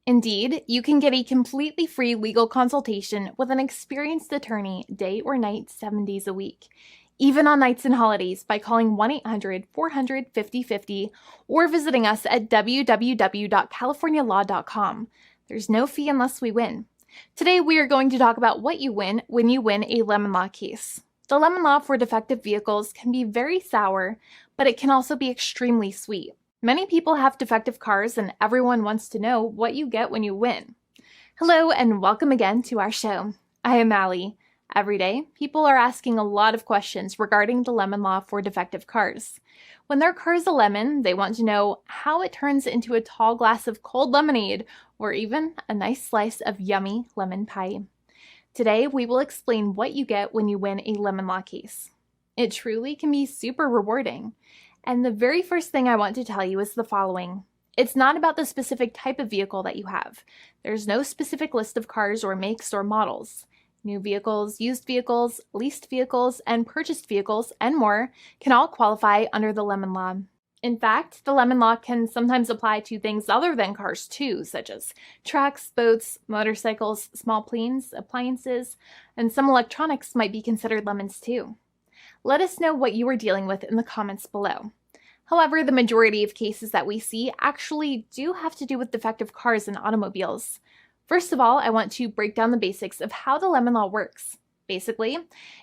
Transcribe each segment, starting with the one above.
Indeed, you can get a completely free legal consultation with an experienced attorney day or night, 7 days a week, even on nights and holidays by calling 1-800-400-5050 or visiting us at www.californialaw.com. There's no fee unless we win. Today, we are going to talk about what you win when you win a lemon law case. The lemon law for defective vehicles can be very sour, but it can also be extremely sweet. Many people have defective cars, and everyone wants to know what you get when you win. Hello, and welcome again to our show. I am Allie. Every day, people are asking a lot of questions regarding the lemon law for defective cars. When their car is a lemon, they want to know how it turns into a tall glass of cold lemonade, or even a nice slice of yummy lemon pie. Today, we will explain what you get when you win a lemon law case. It truly can be super rewarding. And the very first thing I want to tell you is the following. It's not about the specific type of vehicle that you have. There's no specific list of cars or makes or models. New vehicles, used vehicles, leased vehicles, and purchased vehicles, and more can all qualify under the lemon law. In fact, the lemon law can sometimes apply to things other than cars too, such as trucks, boats, motorcycles, small planes, appliances, and some electronics might be considered lemons too. Let us know what you are dealing with in the comments below. However, the majority of cases that we see actually do have to do with defective cars and automobiles. First of all, I want to break down the basics of how the lemon law works. Basically,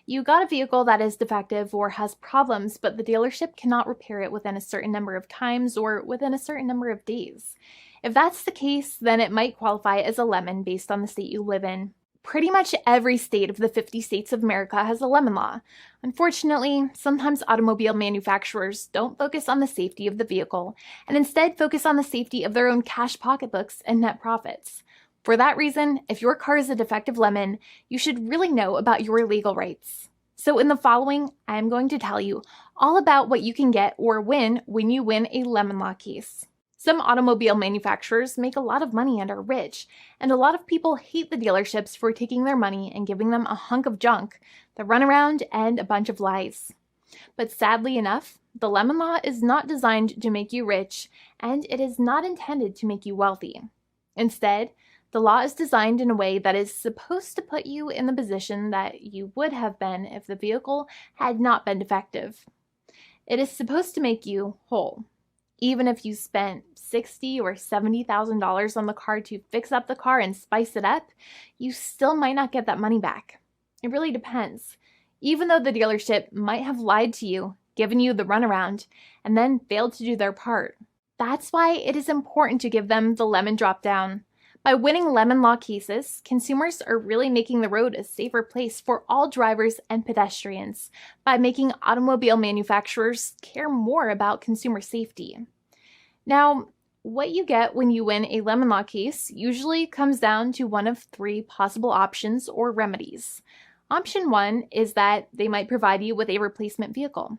you got a vehicle that is defective or has problems, but the dealership cannot repair it within a certain number of times or within a certain number of days. If that's the case, then it might qualify as a lemon based on the state you live in. Pretty much every state of the 50 states of America has a lemon law. Unfortunately, sometimes automobile manufacturers don't focus on the safety of the vehicle and instead focus on the safety of their own cash pocketbooks and net profits. For that reason, if your car is a defective lemon, you should really know about your legal rights. So in the following, I'm going to tell you all about what you can get or win when you win a lemon law case. Some automobile manufacturers make a lot of money and are rich, and a lot of people hate the dealerships for taking their money and giving them a hunk of junk, the runaround, and a bunch of lies. But sadly enough, the lemon law is not designed to make you rich, and it is not intended to make you wealthy. Instead, the law is designed in a way that is supposed to put you in the position that you would have been if the vehicle had not been defective. It is supposed to make you whole. Even if you spent $60,000 or $70,000 on the car to fix up the car and spice it up, you still might not get that money back. It really depends. Even though the dealership might have lied to you, given you the runaround, and then failed to do their part. That's why it is important to give them the lemon drop down. By winning lemon law cases, consumers are really making the road a safer place for all drivers and pedestrians by making automobile manufacturers care more about consumer safety. Now, what you get when you win a lemon law case usually comes down to one of three possible options or remedies. Option 1 is that they might provide you with a replacement vehicle.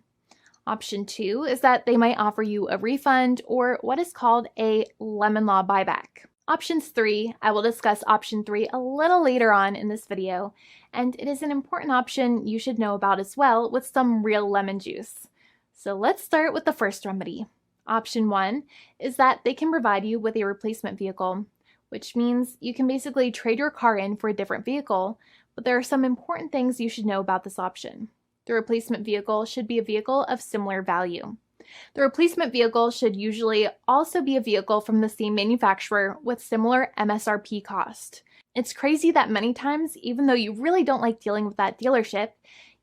Option 2 is that they might offer you a refund or what is called a lemon law buyback. Options 3, I will discuss option 3 a little later on in this video, and it is an important option you should know about as well with some real lemon juice. So let's start with the first remedy. Option 1 is that they can provide you with a replacement vehicle, which means you can basically trade your car in for a different vehicle, but there are some important things you should know about this option. The replacement vehicle should be a vehicle of similar value. The replacement vehicle should usually also be a vehicle from the same manufacturer with similar MSRP cost. It's crazy that many times, even though you really don't like dealing with that dealership,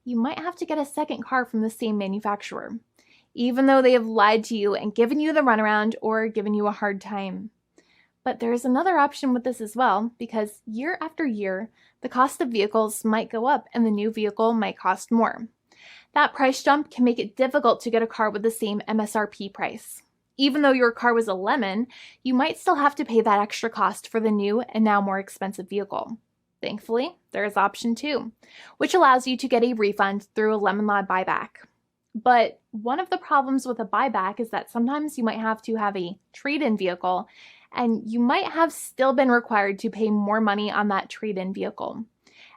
you might have to get a second car from the same manufacturer, even though they have lied to you and given you the runaround or given you a hard time. But there is another option with this as well, because year after year, the cost of vehicles might go up and the new vehicle might cost more. That price jump can make it difficult to get a car with the same MSRP price. Even though your car was a lemon, you might still have to pay that extra cost for the new and now more expensive vehicle. Thankfully, there is option 2, which allows you to get a refund through a lemon law buyback. But one of the problems with a buyback is that sometimes you might have to have a trade-in vehicle, and you might have still been required to pay more money on that trade-in vehicle.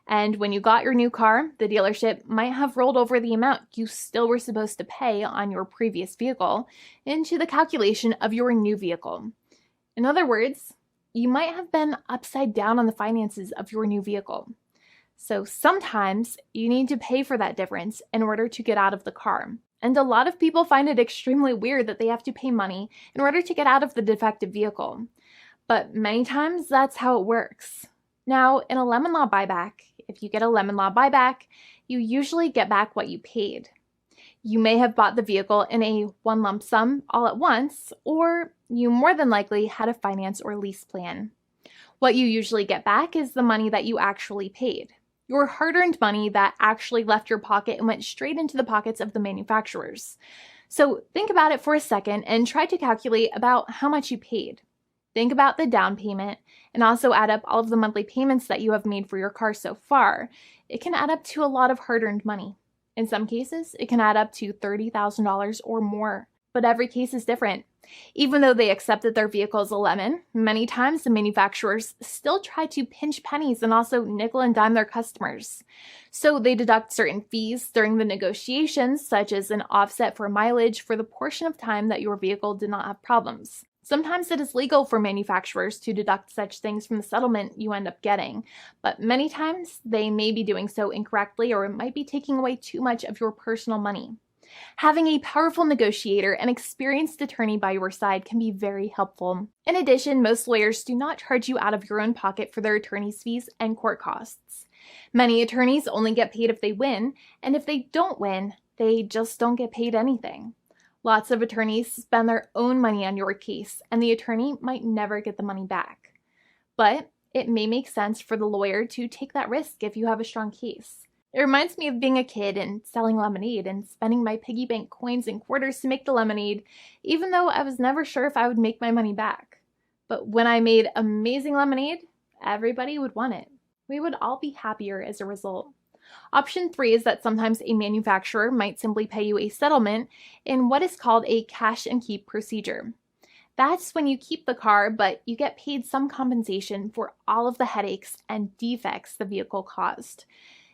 And when you got your new car, the dealership might have rolled over the amount you still were supposed to pay on your previous vehicle into the calculation of your new vehicle. In other words, you might have been upside down on the finances of your new vehicle. So sometimes you need to pay for that difference in order to get out of the car. And a lot of people find it extremely weird that they have to pay money in order to get out of the defective vehicle. But many times that's how it works. Now, in a lemon law buyback, if you get a lemon law buyback, you usually get back what you paid. You may have bought the vehicle in a one lump sum all at once, or you more than likely had a finance or lease plan. What you usually get back is the money that you actually paid. Your hard-earned money that actually left your pocket and went straight into the pockets of the manufacturers. So think about it for a second and try to calculate about how much you paid. Think about the down payment and also add up all of the monthly payments that you have made for your car so far. It can add up to a lot of hard-earned money. In some cases, it can add up to $30,000 or more, but every case is different. Even though they accept that their vehicle is a lemon, many times the manufacturers still try to pinch pennies and also nickel and dime their customers. So they deduct certain fees during the negotiations, such as an offset for mileage for the portion of time that your vehicle did not have problems. Sometimes it is legal for manufacturers to deduct such things from the settlement you end up getting, but many times they may be doing so incorrectly or it might be taking away too much of your personal money. Having a powerful negotiator and experienced attorney by your side can be very helpful. In addition, most lawyers do not charge you out of your own pocket for their attorney's fees and court costs. Many attorneys only get paid if they win, and if they don't win, they just don't get paid anything. Lots of attorneys spend their own money on your case, and the attorney might never get the money back. But it may make sense for the lawyer to take that risk if you have a strong case. It reminds me of being a kid and selling lemonade and spending my piggy bank coins and quarters to make the lemonade, even though I was never sure if I would make my money back. But when I made amazing lemonade, everybody would want it. We would all be happier as a result. Option 3 is that sometimes a manufacturer might simply pay you a settlement in what is called a cash and keep procedure. That's when you keep the car, but you get paid some compensation for all of the headaches and defects the vehicle caused.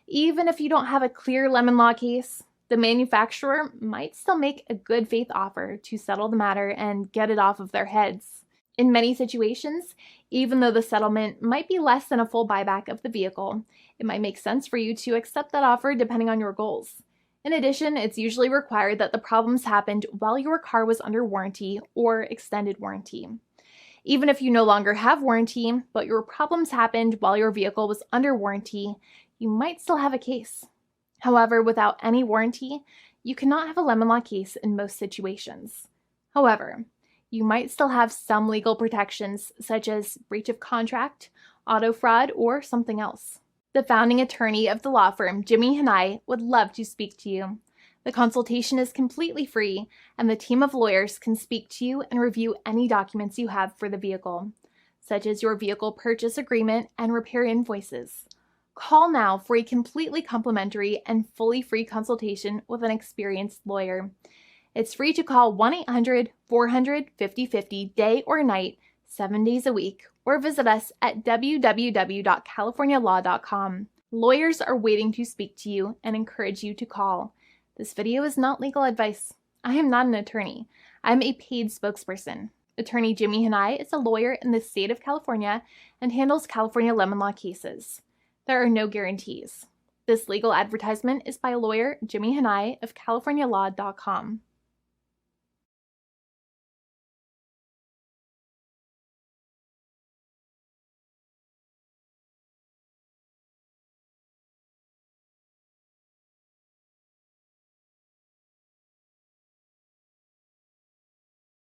Even if you don't have a clear lemon law case, the manufacturer might still make a good faith offer to settle the matter and get it off of their heads. In many situations, even though the settlement might be less than a full buyback of the vehicle, it might make sense for you to accept that offer depending on your goals. In addition, it's usually required that the problems happened while your car was under warranty or extended warranty. Even if you no longer have warranty, but your problems happened while your vehicle was under warranty, you might still have a case. However, without any warranty, you cannot have a lemon law case in most situations. However, you might still have some legal protections such as breach of contract, auto fraud, or something else. The founding attorney of the law firm, Jimmy and I, would love to speak to you. The consultation is completely free, and the team of lawyers can speak to you and review any documents you have for the vehicle, such as your vehicle purchase agreement and repair invoices. Call now for a completely complimentary and fully free consultation with an experienced lawyer. It's free to call 1-800-400-5050 day or night, 7 days a week, or visit us at www.californialaw.com. Lawyers are waiting to speak to you and encourage you to call. This video is not legal advice. I am not an attorney. I'm a paid spokesperson. Attorney Jimmy Hanai is a lawyer in the state of California and handles California lemon law cases. There are no guarantees. This legal advertisement is by lawyer Jimmy Hanai of CaliforniaLaw.com.